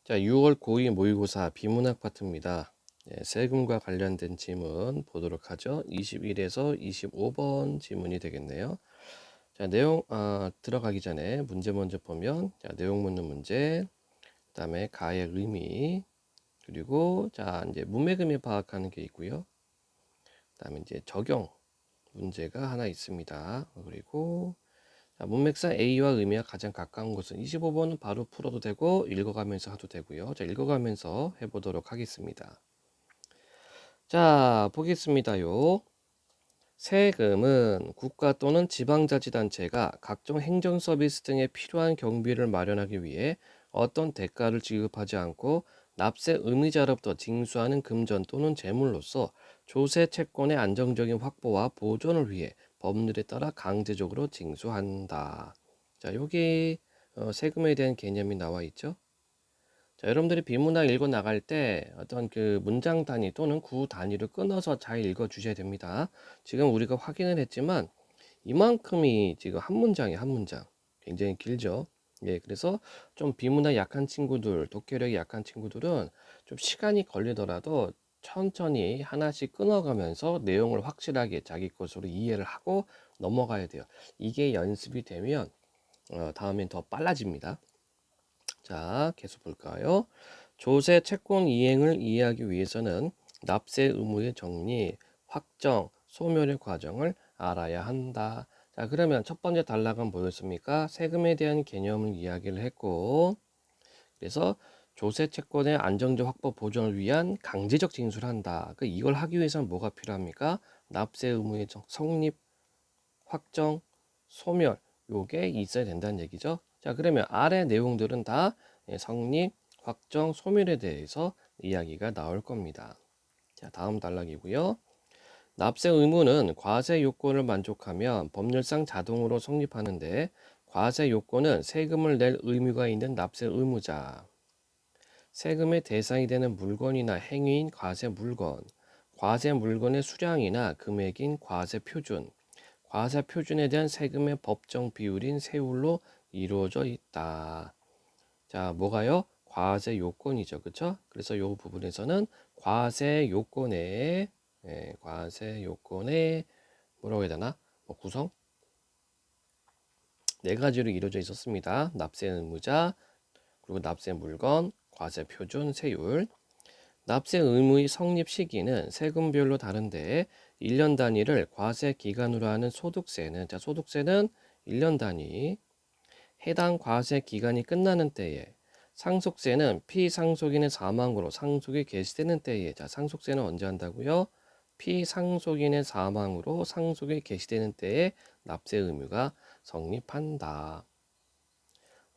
자, 6월 고2 모의고사 비문학 파트입니다. 세금과 관련된 지문 보도록 하죠. 21에서 25번 지문이 되겠네요. 자, 내용 들어가기 전에 문제 먼저 보면 자, 내용 묻는 문제, 그다음에 가의 의미, 그리고 자, 이제 문맥의미 파악하는 게 있고요. 그다음에 이제 적용 문제가 하나 있습니다. 그리고 자, 문맥상 A와 의미가 가장 가까운 것은 25번은 바로 풀어도 되고 읽어가면서 해도 되고요. 자, 읽어가면서 해보도록 하겠습니다. 자, 보겠습니다요. 세금은 국가 또는 지방자치단체가 각종 행정 서비스 등에 필요한 경비를 마련하기 위해 어떤 대가를 지급하지 않고 납세 의무자로부터 징수하는 금전 또는 재물로서 조세 채권의 안정적인 확보와 보존을 위해 법률에 따라 강제적으로 징수한다. 자, 여기 세금에 대한 개념이 나와 있죠. 자, 여러분들이 비문학 읽어 나갈 때 어떤 그 문장 단위 또는 구 단위를 끊어서 잘 읽어 주셔야 됩니다. 지금 우리가 확인을 했지만 이만큼이 지금 한 문장이에요, 한 문장. 굉장히 길죠. 예, 그래서 좀 비문학 약한 친구들, 독해력이 약한 친구들은 좀 시간이 걸리더라도 천천히 하나씩 끊어가면서 내용을 확실하게 자기 것으로 이해를 하고 넘어가야 돼요. 이게 연습이 되면 다음엔 더 빨라집니다. 자, 계속 볼까요? 조세 채권 이행을 이해하기 위해서는 납세 의무의 정리, 확정, 소멸의 과정을 알아야 한다. 자, 그러면 첫 번째 단락은 뭐였습니까? 세금에 대한 개념을 이야기를 했고, 그래서 조세 채권의 안정적 확보 보존을 위한 강제적 징수를 한다. 이걸 하기 위해서는 뭐가 필요합니까? 납세 의무의 성립, 확정, 소멸, 요게 있어야 된다는 얘기죠. 자, 그러면 아래 내용들은 다 성립, 확정, 소멸에 대해서 이야기가 나올 겁니다. 자, 다음 단락이고요. 납세 의무는 과세 요건을 만족하면 법률상 자동으로 성립하는데 과세 요건은 세금을 낼 의무가 있는 납세 의무자, 세금의 대상이 되는 물건이나 행위인 과세 물건, 과세 물건의 수량이나 금액인 과세 표준, 과세 표준에 대한 세금의 법정 비율인 세율로 이루어져 있다. 자, 뭐가요? 과세 요건이죠. 그쵸? 그래서 이 부분에서는 과세 요건에, 과세 요건에 뭐라고 해야 되나? 뭐 구성? 네 가지로 이루어져 있었습니다. 납세 의무자, 그리고 납세 물건, 과세 표준, 세율. 납세 의무의 성립 시기는 세금별로 다른데 1년 단위를 과세 기간으로 하는 소득세는 자, 소득세는 1년 단위, 해당 과세 기간이 끝나는 때에, 상속세는 피상속인의 사망으로 상속이 개시되는 때에, 자, 상속세는 언제 한다고요? 피상속인의 사망으로 상속이 개시되는 때에 납세 의무가 성립한다.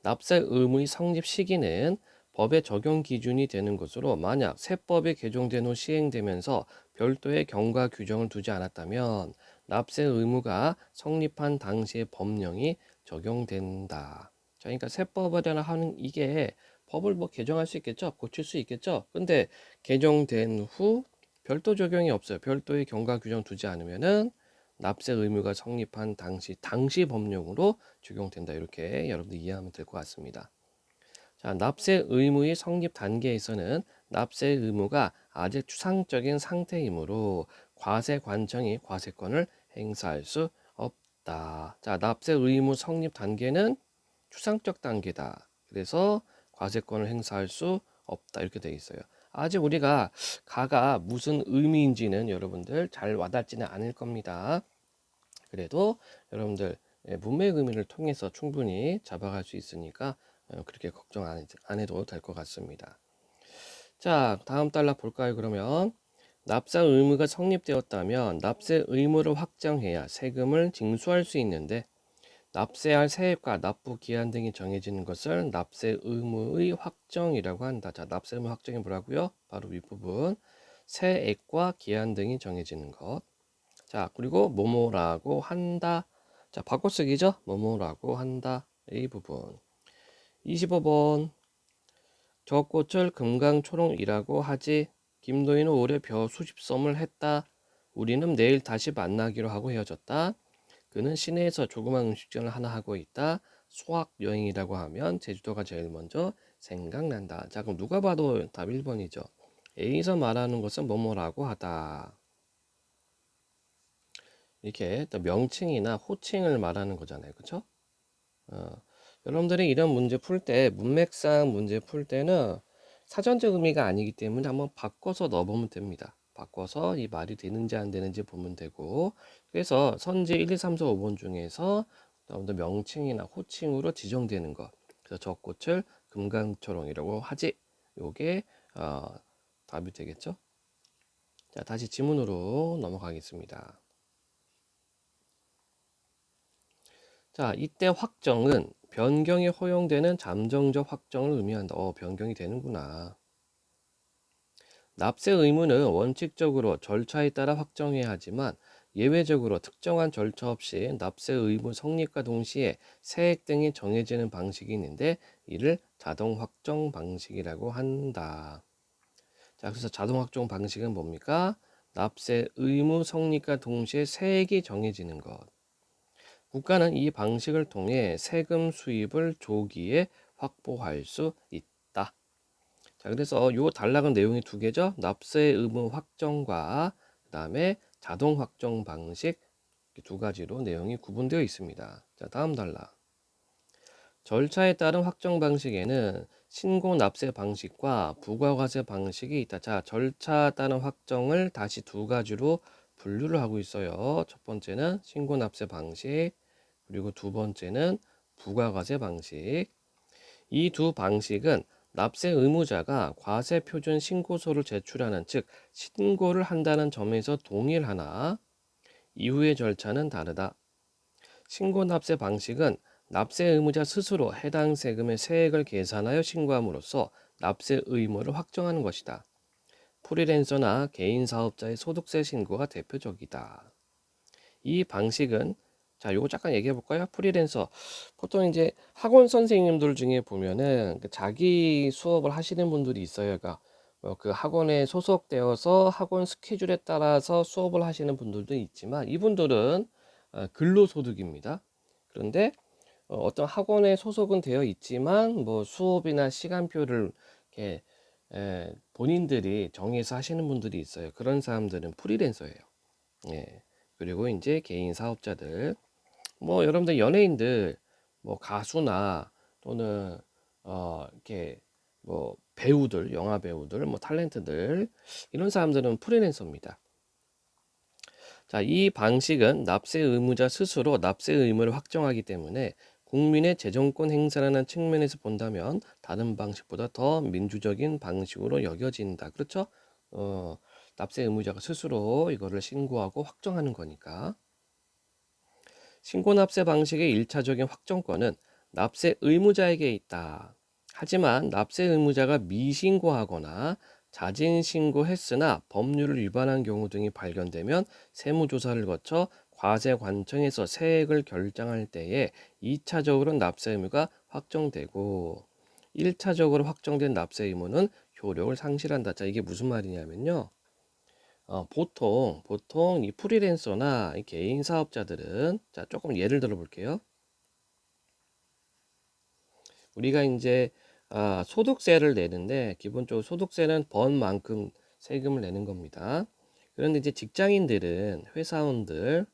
납세 의무의 성립 시기는 법의 적용 기준이 되는 것으로 만약 세법이 개정된 후 시행되면서 별도의 경과 규정을 두지 않았다면 납세 의무가 성립한 당시의 법령이 적용된다. 자, 그러니까 세법이라는 하는 이게 법을 뭐 개정할 수 있겠죠? 고칠 수 있겠죠? 근데 개정된 후 별도 적용이 없어요. 별도의 경과 규정 두지 않으면은 납세 의무가 성립한 당시 법령으로 적용된다. 이렇게 여러분들 이해하면 될 것 같습니다. 자, 납세 의무의 성립 단계에서는 납세 의무가 아직 추상적인 상태이므로 과세관청이 과세권을 행사할 수 없다. 자, 납세 의무 성립 단계는 추상적 단계다. 그래서 과세권을 행사할 수 없다. 이렇게 되어 있어요. 아직 우리가 가가 무슨 의미인지는 여러분들 잘 와닿지는 않을 겁니다. 그래도 여러분들 문맥 의미를 통해서 충분히 잡아갈 수 있으니까 그렇게 걱정 안 해도 될 것 같습니다. 자, 다음 단락 볼까요? 그러면 납세 의무가 성립되었다면 납세 의무를 확정해야 세금을 징수할 수 있는데 납세할 세액과 납부 기한 등이 정해지는 것을 납세 의무의 확정이라고 한다. 자, 납세 의무 확정이 뭐라고요? 바로 윗부분 세액과 기한 등이 정해지는 것. 자, 그리고 뭐뭐라고 한다. 자, 바꿔쓰기죠? 뭐뭐라고 한다. 이 부분. 25번. 저 꽃을 금강초롱이라고 하지. 김도희는 올해 벼 수십 섬을 했다. 우리는 내일 다시 만나기로 하고 헤어졌다. 그는 시내에서 조그만 음식점을 하나 하고 있다. 수학 여행이라고 하면 제주도가 제일 먼저 생각난다. 자, 그럼 누가 봐도 답 1번이죠. A에서 말하는 것은 뭐뭐라고 하다. 이렇게 또 명칭이나 호칭을 말하는 거잖아요. 그쵸? 어, 여러분들이 이런 문제 풀 때, 문맥상 문제 풀 때는 사전적 의미가 아니기 때문에 한번 바꿔서 넣어보면 됩니다. 바꿔서 이 말이 되는지 안 되는지 보면 되고, 그래서 선지 1, 2, 3, 4, 5번 중에서 여러분들 명칭이나 호칭으로 지정되는 것. 그래서 저 꽃을 금강초롱이라고 하지. 요게 답이 되겠죠? 자, 다시 지문으로 넘어가겠습니다. 자, 이때 확정은 변경이 허용되는 잠정적 확정을 의미한다. 변경이 되는구나. 납세 의무는 원칙적으로 절차에 따라 확정해야 하지만 예외적으로 특정한 절차 없이 납세 의무 성립과 동시에 세액 등이 정해지는 방식이 있는데 이를 자동 확정 방식이라고 한다. 자, 그래서 자동 확정 방식은 뭡니까? 납세 의무 성립과 동시에 세액이 정해지는 것. 국가는 이 방식을 통해 세금 수입을 조기에 확보할 수 있다. 자, 그래서 요 단락은 내용이 두 개죠. 납세 의무 확정과 그다음에 자동 확정 방식 두 가지로 내용이 구분되어 있습니다. 자, 다음 단락. 절차에 따른 확정 방식에는 신고 납세 방식과 부가과세 방식이 있다. 자, 절차에 따른 확정을 다시 두 가지로 분류를 하고 있어요. 첫 번째는 신고 납세 방식, 그리고 두 번째는 부가과세 방식. 이 두 방식은 납세 의무자가 과세 표준 신고서를 제출하는, 즉 신고를 한다는 점에서 동일하나 이후의 절차는 다르다. 신고 납세 방식은 납세 의무자 스스로 해당 세금의 세액을 계산하여 신고함으로써 납세 의무를 확정하는 것이다. 프리랜서나 개인 사업자의 소득세 신고가 대표적이다. 이 방식은, 자, 요거 잠깐 얘기해 볼까요? 프리랜서. 보통 이제 학원 선생님들 중에 보면은 그 자기 수업을 하시는 분들이 있어요. 그러니까 그 학원에 소속되어서 학원 스케줄에 따라서 수업을 하시는 분들도 있지만 이분들은 근로소득입니다. 그런데 어떤 학원에 소속은 되어 있지만 뭐 수업이나 시간표를 이렇게 본인들이 정해서 하시는 분들이 있어요. 그런 사람들은 프리랜서예요. 예. 그리고 이제 개인 사업자들, 뭐 여러분들 연예인들, 뭐 가수나 또는 이렇게 뭐 배우들, 영화 배우들, 뭐 탤런트들 이런 사람들은 프리랜서입니다. 자, 이 방식은 납세 의무자 스스로 납세 의무를 확정하기 때문에 국민의 재정권 행사라는 측면에서 본다면 다른 방식보다 더 민주적인 방식으로 여겨진다. 그렇죠? 납세 의무자가 스스로 이거를 신고하고 확정하는 거니까. 신고납세 방식의 1차적인 확정권은 납세 의무자에게 있다. 하지만 납세 의무자가 미신고하거나 자진신고했으나 법률을 위반한 경우 등이 발견되면 세무조사를 거쳐 과세관청에서 세액을 결정할 때에 2차적으로 납세 의무가 확정되고 1차적으로 확정된 납세 의무는 효력을 상실한다. 자, 이게 무슨 말이냐면요. 보통 이 프리랜서나 이 개인 사업자들은, 자, 조금 예를 들어 볼게요. 우리가 이제 소득세를 내는데 기본적으로 소득세는 번 만큼 세금을 내는 겁니다. 그런데 이제 직장인들은, 회사원들은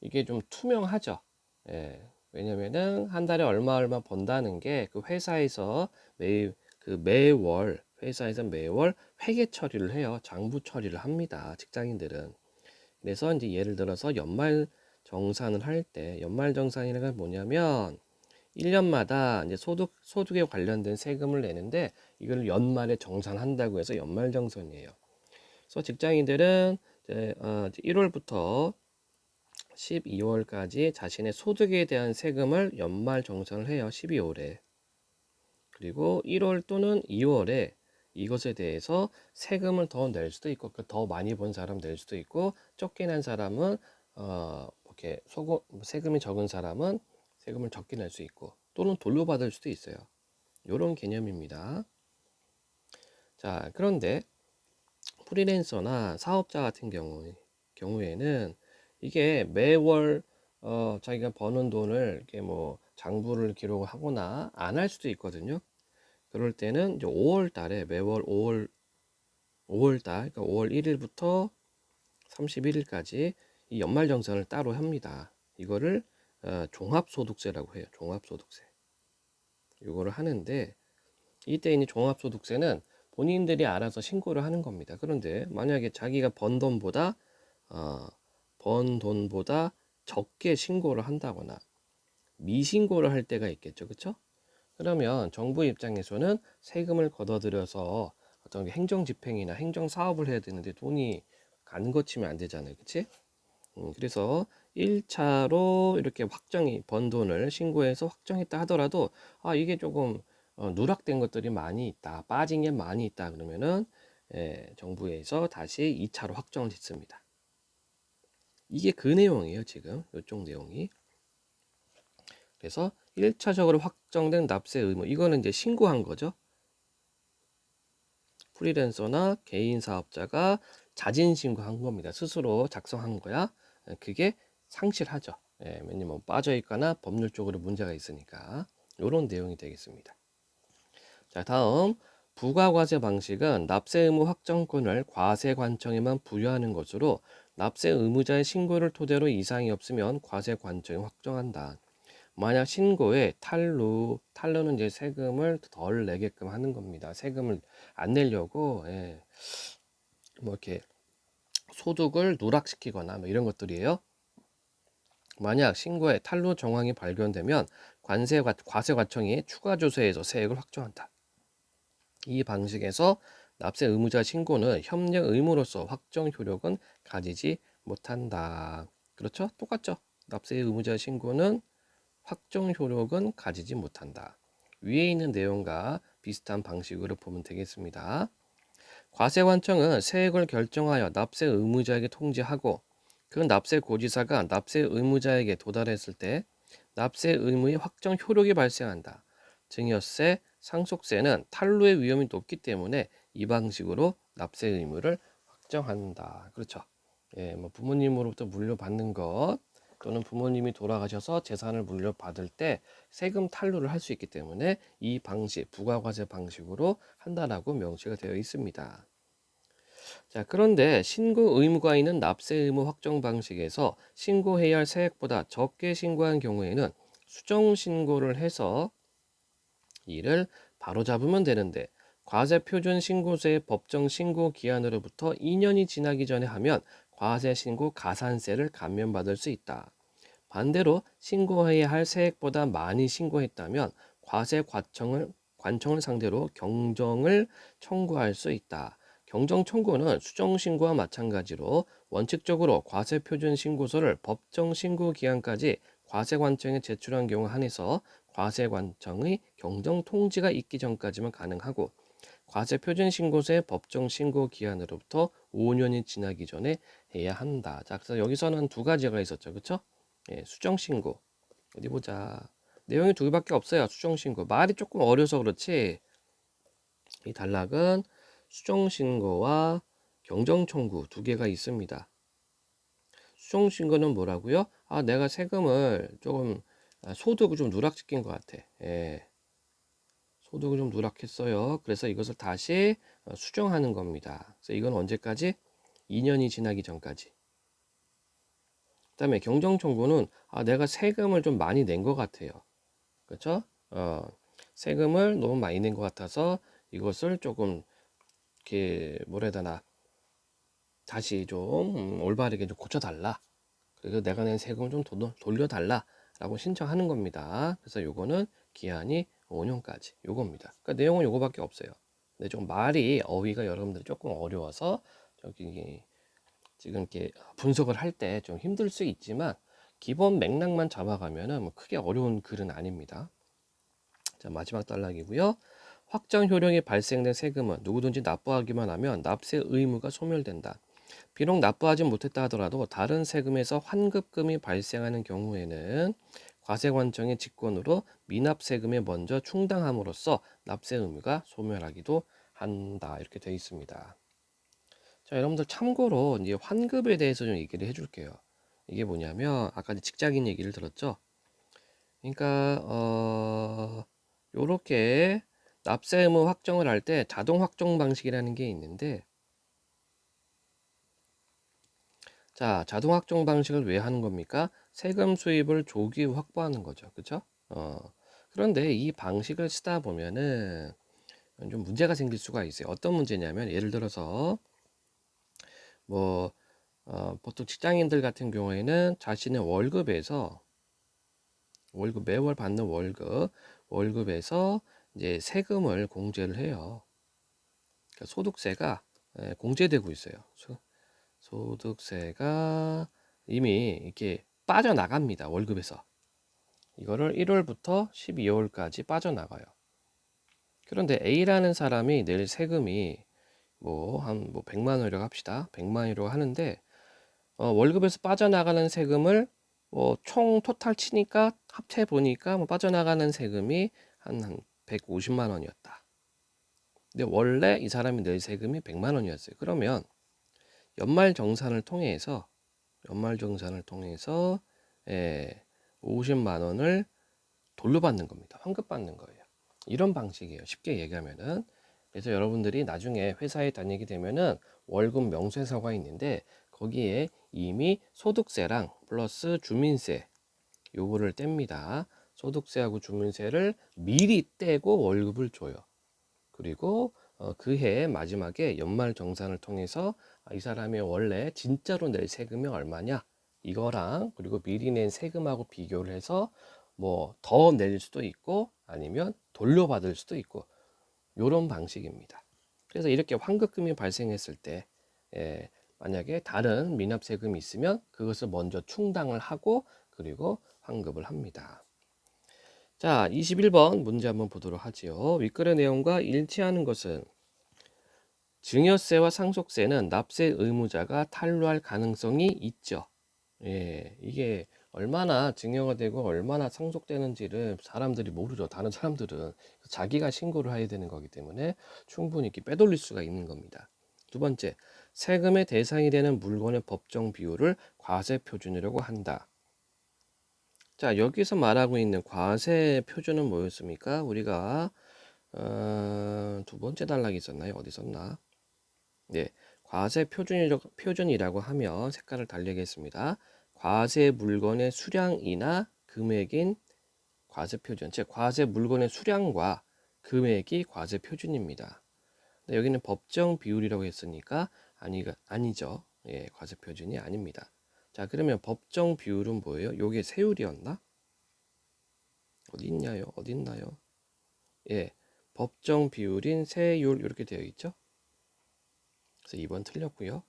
이게 좀 투명하죠. 예. 왜냐면은 한 달에 얼마 번다는 게 그 회사에서 매월 회사에서 매월 회계 처리를 해요. 장부 처리를 합니다. 직장인들은. 그래서 이제 예를 들어서 연말 정산을 할 때, 연말 정산이라는 건 뭐냐면 1년마다 이제 소득에 관련된 세금을 내는데 이걸 연말에 정산한다고 해서 연말정산이에요. 그래서 직장인들은 이제 1월부터 12월까지 자신의 소득에 대한 세금을 연말 정산을 해요. 12월에. 그리고 1월 또는 2월에 이것에 대해서 세금을 더 낼 수도 있고 더 많이 번 사람 낼 수도 있고 적게 낸 사람은 이렇게 세금이 적은 사람은 세금을 적게 낼 수 있고 또는 돌려받을 수도 있어요. 이런 개념입니다. 자, 그런데 프리랜서나 사업자 같은 경우에는 이게 매월 자기가 버는 돈을 이렇게 뭐 장부를 기록을 하거나 안 할 수도 있거든요. 그럴 때는 이제 5월 달에 매월 5월 달, 그러니까 5월 1일부터 31일까지 이 연말정산을 따로 합니다. 이거를 종합소득세라고 해요. 종합소득세. 이거를 하는데 이때 있는 종합소득세는 본인들이 알아서 신고를 하는 겁니다. 그런데 만약에 자기가 어, 번 돈보다 적게 신고를 한다거나 미신고를 할 때가 있겠죠. 그렇죠? 그러면 정부 입장에서는 세금을 걷어들여서 어떤 행정 집행이나 행정 사업을 해야 되는데 돈이 간 거치면 안 되잖아요. 그치? 그래서 1차로 이렇게 확정이 번 돈을 신고해서 확정했다 하더라도 이게 조금 누락된 것들이 많이 있다, 빠진 게 많이 있다 그러면은 정부에서 다시 2차로 확정을 짓습니다. 이게 그 내용이에요. 지금 이쪽 내용이. 그래서 1차적으로 확정된 납세 의무, 이거는 이제 신고한 거죠. 프리랜서나 개인 사업자가 자진 신고한 겁니다. 스스로 작성한 거야. 그게 상실하죠. 왜냐면 빠져 있거나 법률적으로 문제가 있으니까. 이런 내용이 되겠습니다. 자, 다음 부가과세 방식은 납세 의무 확정권을 과세관청에만 부여하는 것으로 납세 의무자의 신고를 토대로 이상이 없으면 과세관청이 확정한다. 만약 신고에 탈루는 이제 세금을 덜 내게끔 하는 겁니다. 세금을 안 내려고 뭐 이렇게 소득을 누락시키거나 뭐 이런 것들이에요. 만약 신고에 탈루 정황이 발견되면 과세과청이 추가 조사해서 세액을 확정한다. 이 방식에서 납세 의무자 신고는 협력 의무로서 확정 효력은 가지지 못한다. 그렇죠? 똑같죠? 납세 의무자 신고는 확정 효력은 가지지 못한다. 위에 있는 내용과 비슷한 방식으로 보면 되겠습니다. 과세관청은 세액을 결정하여 납세 의무자에게 통지하고 그 납세 고지사가 납세 의무자에게 도달했을 때 납세 의무의 확정 효력이 발생한다. 증여세, 상속세는 탈루의 위험이 높기 때문에 이 방식으로 납세 의무를 확정한다. 그렇죠. 뭐 부모님으로부터 물려받는 것 또는 부모님이 돌아가셔서 재산을 물려받을 때 세금 탈루를 할 수 있기 때문에 이 방식, 부가과세 방식으로 한다라고 명시가 되어 있습니다. 자, 그런데 신고 의무가 있는 납세 의무 확정 방식에서 신고해야 할 세액보다 적게 신고한 경우에는 수정 신고를 해서 이를 바로잡으면 되는데 과세 표준 신고세의 법정 신고 기한으로부터 2년이 지나기 전에 하면 과세 신고 가산세를 감면받을 수 있다. 반대로 신고해야 할 세액보다 많이 신고했다면 관청을 상대로 경정을 청구할 수 있다. 경정 청구는 수정 신고와 마찬가지로 원칙적으로 과세 표준 신고서를 법정 신고 기한까지 과세관청에 제출한 경우 한해서 과세관청의 경정 통지가 있기 전까지만 가능하고 과세 표준 신고서의 법정 신고 기한으로부터 5년이 지나기 전에 해야 한다. 자, 그래서 여기서는 두 가지가 있었죠. 그렇죠? 수정 신고. 어디 보자. 내용이 두 개밖에 없어요. 수정 신고. 말이 조금 어려서 그렇지. 이 단락은 수정 신고와 경정 청구 두 개가 있습니다. 수정 신고는 뭐라고요? 내가 세금을 조금 소득을 좀 누락시킨 것 같아. 소득을 좀 누락했어요. 그래서 이것을 다시 수정하는 겁니다. 그래서 이건 언제까지? 2년이 지나기 전까지. 그다음에 경정 청구는 내가 세금을 좀 많이 낸 것 같아요. 그렇죠? 세금을 너무 많이 낸 것 같아서 이것을 조금 이렇게 뭐라 해야 되나 다시 좀 올바르게 좀 고쳐달라. 그래서 내가 낸 세금을 좀 돌려달라라고 신청하는 겁니다. 그래서 요거는 기한이 5년까지 요겁니다. 그러니까 내용은 요거밖에 없어요. 근데 좀 말이 어휘가 여러분들이 조금 어려워서 저기 지금 이렇게 분석을 할 때 좀 힘들 수 있지만 기본 맥락만 잡아가면은 뭐 크게 어려운 글은 아닙니다. 자, 마지막 단락이고요. 확정 효력이 발생된 세금은 누구든지 납부하기만 하면 납세 의무가 소멸된다. 비록 납부하지 못했다 하더라도 다른 세금에서 환급금이 발생하는 경우에는 과세관청의 직권으로 미납 세금에 먼저 충당함으로써 납세 의무가 소멸하기도 한다. 이렇게 되어 있습니다. 자, 여러분들 참고로 이제 환급에 대해서 좀 얘기를 해줄게요. 이게 뭐냐면 아까 직장인 얘기를 들었죠. 그러니까 요렇게 납세 의무 확정을 할 때 자동 확정 방식이라는 게 있는데, 자, 자동 확정 방식을 왜 하는 겁니까? 세금 수입을 조기 확보하는 거죠. 그죠? 어, 그런데 이 방식을 쓰다 보면은 좀 문제가 생길 수가 있어요. 어떤 문제냐면, 예를 들어서 뭐 보통 직장인들 같은 경우에는 자신의 월급에서 매월 받는 월급에서 이제 세금을 공제를 해요. 그러니까 소득세가 공제되고 있어요. 소득세가 이미 이렇게 빠져나갑니다. 월급에서. 이거를 1월부터 12월까지 빠져나가요. 그런데 A라는 사람이 낼 세금이 뭐 100만 원이라고 합시다. 100만 원이라고 하는데 월급에서 빠져나가는 세금을 총 토탈 치니까 합쳐 보니까 빠져나가는 세금이 한 150만 원이었다. 근데 원래 이 사람이 낼 세금이 100만 원이었어요. 그러면 연말정산을 통해서 50만 원을 돌려받는 겁니다. 환급받는 거예요. 이런 방식이에요. 쉽게 얘기하면은. 그래서 여러분들이 나중에 회사에 다니게 되면은 월급 명세서가 있는데 거기에 이미 소득세랑 플러스 주민세 요거를 뗍니다. 소득세하고 주민세를 미리 떼고 월급을 줘요. 그리고 그해 마지막에 연말정산을 통해서 이 사람이 원래 진짜로 낼 세금이 얼마냐 이거랑 그리고 미리 낸 세금하고 비교를 해서 뭐 더 낼 수도 있고 아니면 돌려받을 수도 있고 요런 방식입니다. 그래서 이렇게 환급금이 발생했을 때 만약에 다른 미납세금이 있으면 그것을 먼저 충당을 하고 그리고 환급을 합니다. 자, 21번 문제 한번 보도록 하지요. 윗글의 내용과 일치하는 것은 증여세와 상속세는 납세 의무자가 탄로할 가능성이 있죠. 이게 얼마나 증여가 되고 얼마나 상속되는지를 사람들이 모르죠. 다른 사람들은 자기가 신고를 해야 되는 거기 때문에 충분히 이렇게 빼돌릴 수가 있는 겁니다. 두 번째, 세금의 대상이 되는 물건의 법정 비율을 과세 표준이라고 한다. 자, 여기서 말하고 있는 과세 표준은 뭐였습니까? 우리가 두 번째 단락이 있었나요? 어디 있었나? 네, 과세 표준이라고 하면 색깔을 달리겠습니다. 과세 물건의 수량이나 금액인 과세 표준, 즉 과세 물건의 수량과 금액이 과세 표준입니다. 근데 여기는 법정 비율이라고 했으니까 아니죠. 예, 과세 표준이 아닙니다. 자, 그러면 법정 비율은 뭐예요? 요게 세율이었나? 어디 있나요? 어디 있나요? 예, 법정 비율인 세율 이렇게 되어 있죠. 그래서 2번 틀렸고요.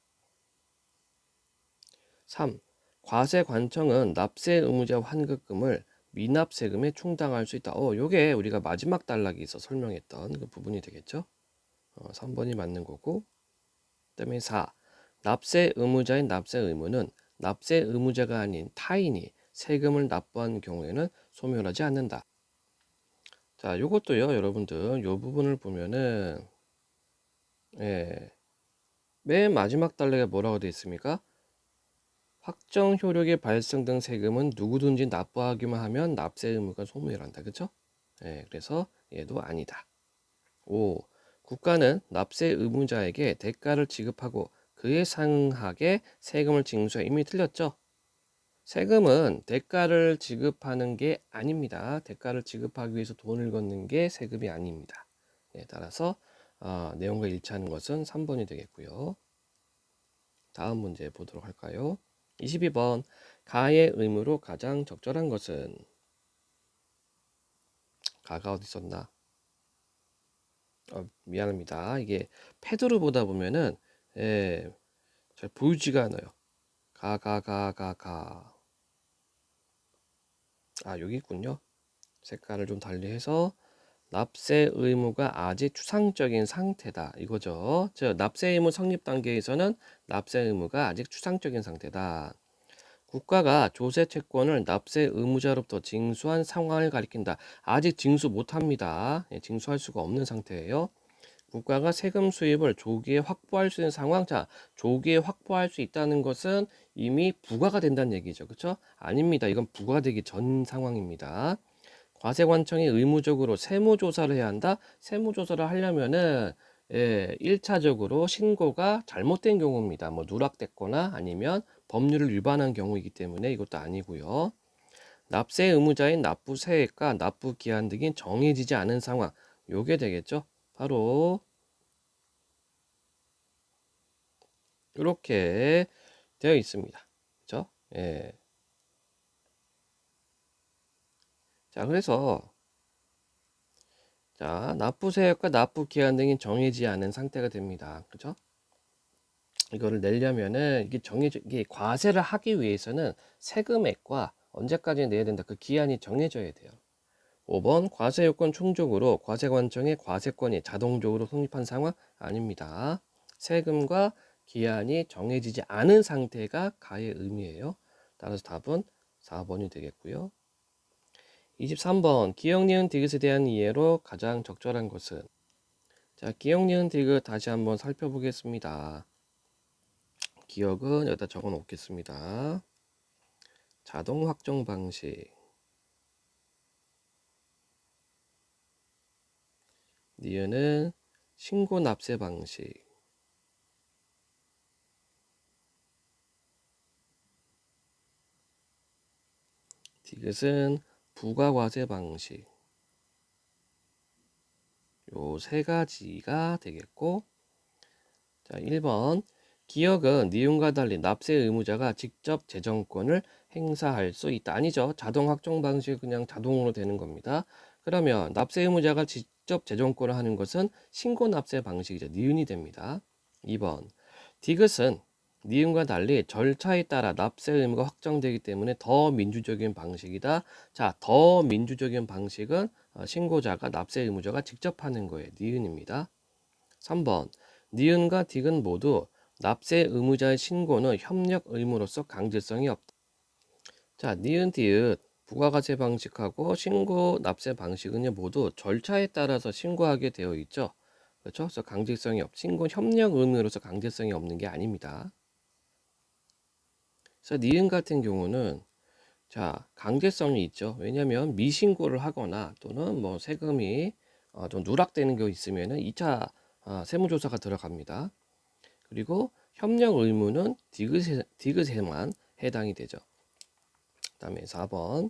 3. 과세관청은 납세 의무자 환급금을 미납세금에 충당할 수 있다. 요게 우리가 마지막 단락에서 설명했던 그 부분이 되겠죠. 3번이 맞는 거고. 그다음에 4. 납세 의무자인 납세 의무는 납세 의무자가 아닌 타인이 세금을 납부한 경우에는 소멸하지 않는다. 자, 요것도요, 여러분들, 요 부분을 보면은, 예, 맨 마지막 단락에 뭐라고 되어 있습니까? 확정 효력이 발생된 세금은 누구든지 납부하기만 하면 납세 의무가 소멸한다. 그쵸? 예, 그래서 얘도 아니다. 5. 국가는 납세 의무자에게 대가를 지급하고 그에 상응하게 세금을 징수해. 이미 틀렸죠? 세금은 대가를 지급하는 게 아닙니다. 대가를 지급하기 위해서 돈을 걷는 게 세금이 아닙니다. 따라서 내용과 일치하는 것은 3번이 되겠고요. 다음 문제 보도록 할까요? 22번 가의 의무로 가장 적절한 것은 가가 어디 있었나? 미안합니다. 이게 패드로 보다 보면은 잘 보이지가 않아요. 가. 여기 있군요. 색깔을 좀 달리해서 납세 의무가 아직 추상적인 상태다. 이거죠. 즉 납세 의무 성립 단계에서는 납세 의무가 아직 추상적인 상태다. 국가가 조세 채권을 납세 의무자로부터 징수한 상황을 가리킨다. 아직 징수 못합니다. 징수할 수가 없는 상태예요. 국가가 세금 수입을 조기에 확보할 수 있는 상황. 자, 조기에 확보할 수 있다는 것은 이미 부과가 된다는 얘기죠. 그렇죠? 아닙니다. 이건 부과되기 전 상황입니다. 과세관청이 의무적으로 세무조사를 해야 한다. 세무조사를 하려면은 1차적으로 신고가 잘못된 경우입니다. 뭐 누락됐거나 아니면 법률을 위반한 경우이기 때문에 이것도 아니고요. 납세 의무자인 납부세액과 납부기한 등이 정해지지 않은 상황. 요게 되겠죠. 바로 이렇게 되어 있습니다. 그렇죠? 예. 자, 그래서 자, 납부세액과 납부기한 등이 정해지지 않은 상태가 됩니다. 그렇죠? 이거를 내려면은 이게 과세를 하기 위해서는 세금액과 언제까지 내야 된다. 그 기한이 정해져야 돼요. 5번 과세 요건 충족으로 과세관청의 과세권이 자동적으로 성립한 상황 아닙니다. 세금과 기한이 정해지지 않은 상태가 가의 의미예요. 따라서 답은 4번이 되겠고요. 23번 기역, 니은, 디귿에 대한 이해로 가장 적절한 것은 자, 기역, 니은, 디귿 다시 한번 살펴보겠습니다. 기역은 여기다 적어 놓겠습니다. 자동 확정 방식. 니은은 신고 납세 방식. 디귿은 부가과세 방식. 요 세 가지가 되겠고, 자, 1번 기역은 니은과 달리 납세 의무자가 직접 재정권을 행사할 수 있다. 아니죠. 자동 확정 방식 그냥 자동으로 되는 겁니다. 그러면 납세 의무자가 직접 재정권을 하는 것은 신고 납세 방식이죠. 니은이 됩니다. 2번 디귿은 니은과 달리 절차에 따라 납세 의무가 확정되기 때문에 더 민주적인 방식이다. 자, 더 민주적인 방식은 신고자가 납세 의무자가 직접 하는 거예요. 니은입니다. 3번 니은과 디귿 모두 납세 의무자의 신고는 협력 의무로서 강제성이 없다. 자, 니은, 디귿 부가가세 방식하고 신고 납세 방식은요 모두 절차에 따라서 신고하게 되어 있죠. 그렇죠? 그래서 강제성이 신고 협력 의무로서 강제성이 없는 게 아닙니다. 그래서 니은 같은 경우는 자, 강제성이 있죠. 왜냐하면 미신고를 하거나 또는 뭐 세금이 좀 누락되는 게 있으면은 2차 세무조사가 들어갑니다. 그리고 협력 의무는 디귿에만 해당이 되죠. 그다음에 4번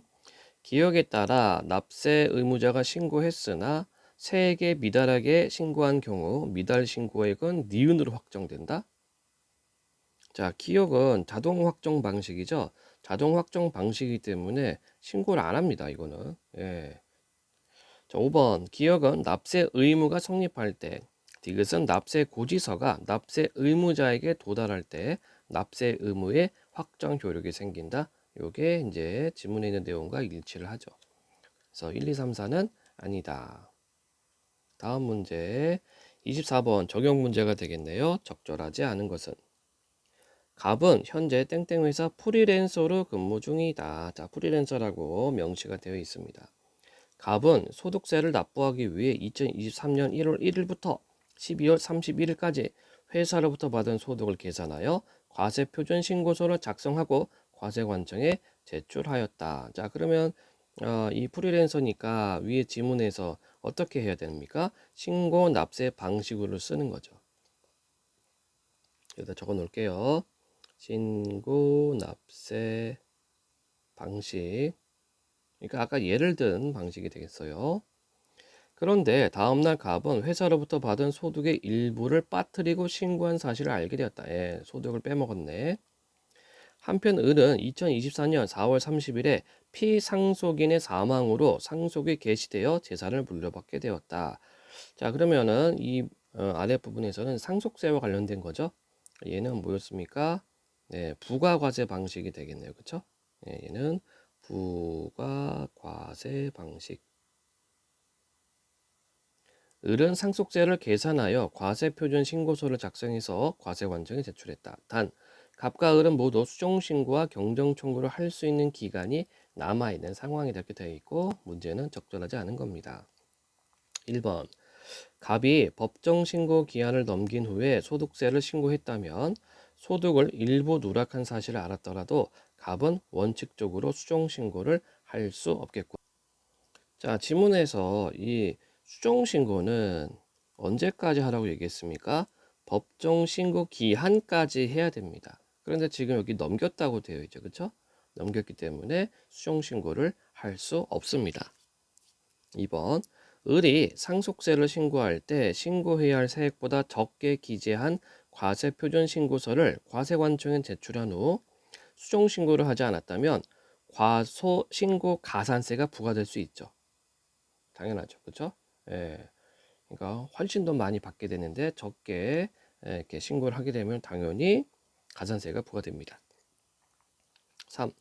기역에 따라 납세 의무자가 신고했으나 세액에 미달하게 신고한 경우 미달 신고액은 니은으로 확정된다. 자, 기역은 자동 확정 방식이죠. 자동 확정 방식이기 때문에 신고를 안 합니다. 이거는. 예. 자, 5번 기역은 납세 의무가 성립할 때 디귿은 납세 고지서가 납세 의무자에게 도달할 때 납세 의무의 확정 효력이 생긴다. 요게 이제 지문에 있는 내용과 일치를 하죠. 그래서 1, 2, 3, 4는 아니다. 다음 문제 24번 적용 문제가 되겠네요. 적절하지 않은 것은 갑은 현재 땡땡 회사 프리랜서로 근무 중이다. 자, 프리랜서라고 명시가 되어 있습니다. 갑은 소득세를 납부하기 위해 2023년 1월 1일부터 12월 31일까지 회사로부터 받은 소득을 계산하여 과세표준신고서를 작성하고 과세관청에 제출하였다. 자, 그러면 이 프리랜서니까 위에 지문에서 어떻게 해야 됩니까? 신고 납세 방식으로 쓰는 거죠. 여기다 적어 놓을게요. 신고 납세 방식. 그러니까 아까 예를 든 방식이 되겠어요. 그런데 다음날 갑은 회사로부터 받은 소득의 일부를 빠뜨리고 신고한 사실을 알게 되었다. 예, 소득을 빼먹었네. 한편 을은 2024년 4월 30일에 피상속인의 사망으로 상속이 개시되어 재산을 물려받게 되었다. 자, 그러면은 이 아랫부분에서는 상속세와 관련된 거죠. 얘는 뭐였습니까? 네, 부가과세 방식이 되겠네요. 그쵸? 네, 얘는 부가과세 방식. 을은 상속세를 계산하여 과세표준 신고서를 작성해서 과세관청에 제출했다. 단, 갑과 을은 모두 수정신고와 경정청구를 할 수 있는 기간이 남아있는 상황이 이렇게 되어 있고 문제는 적절하지 않은 겁니다. 1번 갑이 법정 신고 기한을 넘긴 후에 소득세를 신고했다면 소득을 일부 누락한 사실을 알았더라도 갑은 원칙적으로 수정 신고를 할 수 없겠고. 자, 지문에서 이 수정 신고는 언제까지 하라고 얘기했습니까? 법정 신고 기한까지 해야 됩니다. 그런데 지금 여기 넘겼다고 되어 있죠. 그렇죠? 넘겼기 때문에 수정 신고를 할 수 없습니다. 2번. 을이 상속세를 신고할 때 신고해야 할 세액보다 적게 기재한 과세표준 신고서를 과세관청에 제출한 후 수정 신고를 하지 않았다면 과소 신고 가산세가 부과될 수 있죠. 당연하죠. 그렇죠? 예. 그러니까 훨씬 더 많이 받게 되는데 적게 이렇게 신고를 하게 되면 당연히 가산세가 부과됩니다. 3.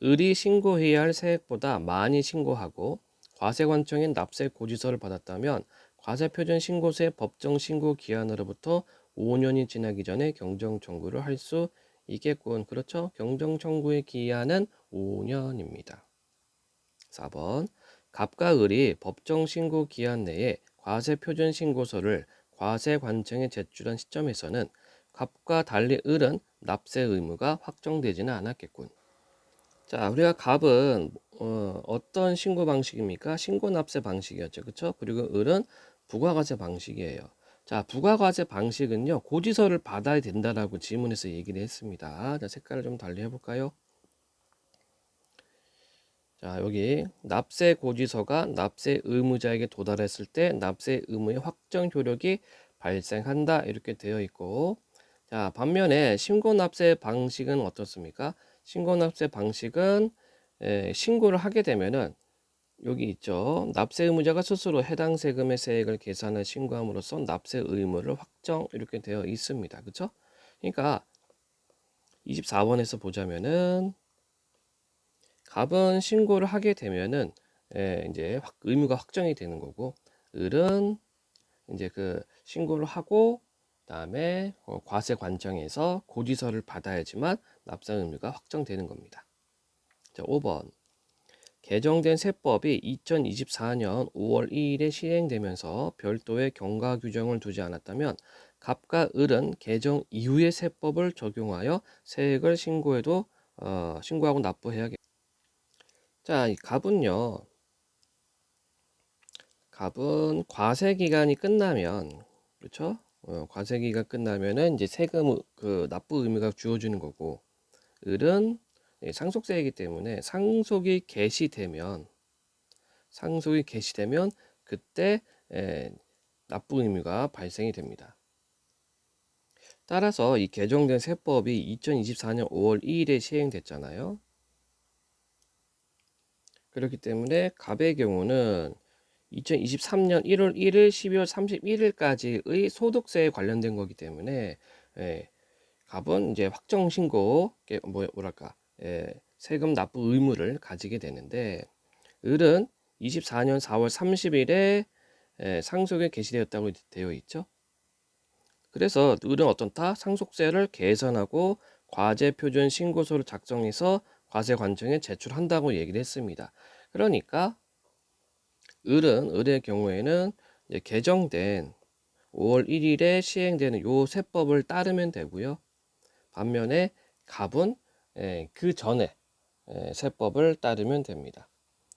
을이 신고해야 할 세액보다 많이 신고하고 과세관청인 납세 고지서를 받았다면 과세표준 신고세 법정 신고 기한으로부터 5년이 지나기 전에 경정 청구를 할 수 있겠군. 그렇죠? 경정 청구의 기한은 5년입니다. 4번. 갑과 을이 법정 신고 기한 내에 과세표준 신고서를 과세관청에 제출한 시점에서는 갑과 달리 을은 납세 의무가 확정되지는 않았겠군. 자, 우리가 갑은 어떤 신고 방식입니까? 신고납세 방식이었죠. 그렇죠? 그리고 을은 부가과세 방식이에요. 자, 부가과세 방식은요. 고지서를 받아야 된다라고 지문에서 얘기를 했습니다. 자, 색깔을 좀 달리 해볼까요? 자, 여기 납세 고지서가 납세 의무자에게 도달했을 때 납세 의무의 확정 효력이 발생한다 이렇게 되어 있고, 자, 반면에 신고납세 방식은 어떻습니까? 신고납세 방식은 신고를 하게 되면은 여기 있죠. 납세 의무자가 스스로 해당 세금의 세액을 계산해 신고함으로써 납세 의무를 확정 이렇게 되어 있습니다. 그렇죠? 그러니까 24번에서 보자면은 갑은 신고를 하게 되면은 이제 의무가 확정이 되는 거고, 을은 이제 그 신고를 하고 그다음에 과세관청에서 고지서를 받아야지만 납세 의무가 확정되는 겁니다. 자, 5번. 개정된 세법이 2024년 5월 2일에 시행되면서 별도의 경과 규정을 두지 않았다면 갑과 을은 개정 이후의 세법을 적용하여 세액을 신고하고 납부해야겠다. 자, 이 갑은 과세 기간이 끝나면, 그렇죠? 과세 기간 끝나면은 이제 세금 그 납부 의무가 주어지는 거고, 을은 상속세이기 때문에 상속이 개시되면 그때 납부 의무가 발생이 됩니다. 따라서 이 개정된 세법이 2024년 5월 2일에 시행됐잖아요. 그렇기 때문에 갑의 경우는 2023년 1월 1일, 12월 31일까지의 소득세에 관련된 거기 때문에 갑은 이제 확정 신고 뭐랄까 세금 납부 의무를 가지게 되는데, 을은 24년 4월 30일에 상속이 개시되었다고 되어 있죠. 그래서 을은 어떤다? 상속세를 계산하고 과세표준 신고서를 작성해서 과세관청에 제출한다고 얘기를 했습니다. 그러니까 을의 경우에는 이제 개정된 5월 1일에 시행되는 요 세법을 따르면 되고요. 반면에 갑은 그 전에 세법을 따르면 됩니다.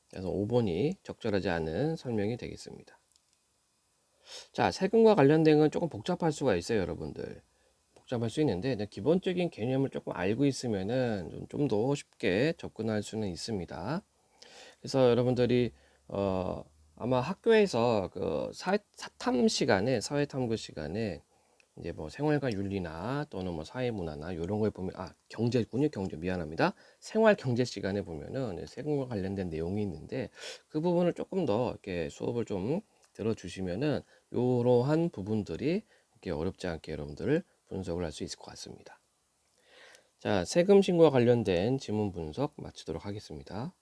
그래서 5번이 적절하지 않은 설명이 되겠습니다. 자, 세금과 관련된 건 조금 복잡할 수가 있어요, 여러분들. 복잡할 수 있는데 기본적인 개념을 조금 알고 있으면은 좀 더 쉽게 접근할 수는 있습니다. 그래서 여러분들이 아마 학교에서 그 사탐 시간에 사회탐구 시간에 이제 뭐 생활과 윤리나 또는 뭐 사회문화나 이런 걸 보면 경제군요. 경제 미안합니다. 생활 경제 시간에 보면은 세금과 관련된 내용이 있는데 그 부분을 조금 더 이렇게 수업을 좀 들어주시면은 이러한 부분들이 이렇게 어렵지 않게 여러분들을 분석을 할 수 있을 것 같습니다. 자, 세금 신고와 관련된 지문 분석 마치도록 하겠습니다.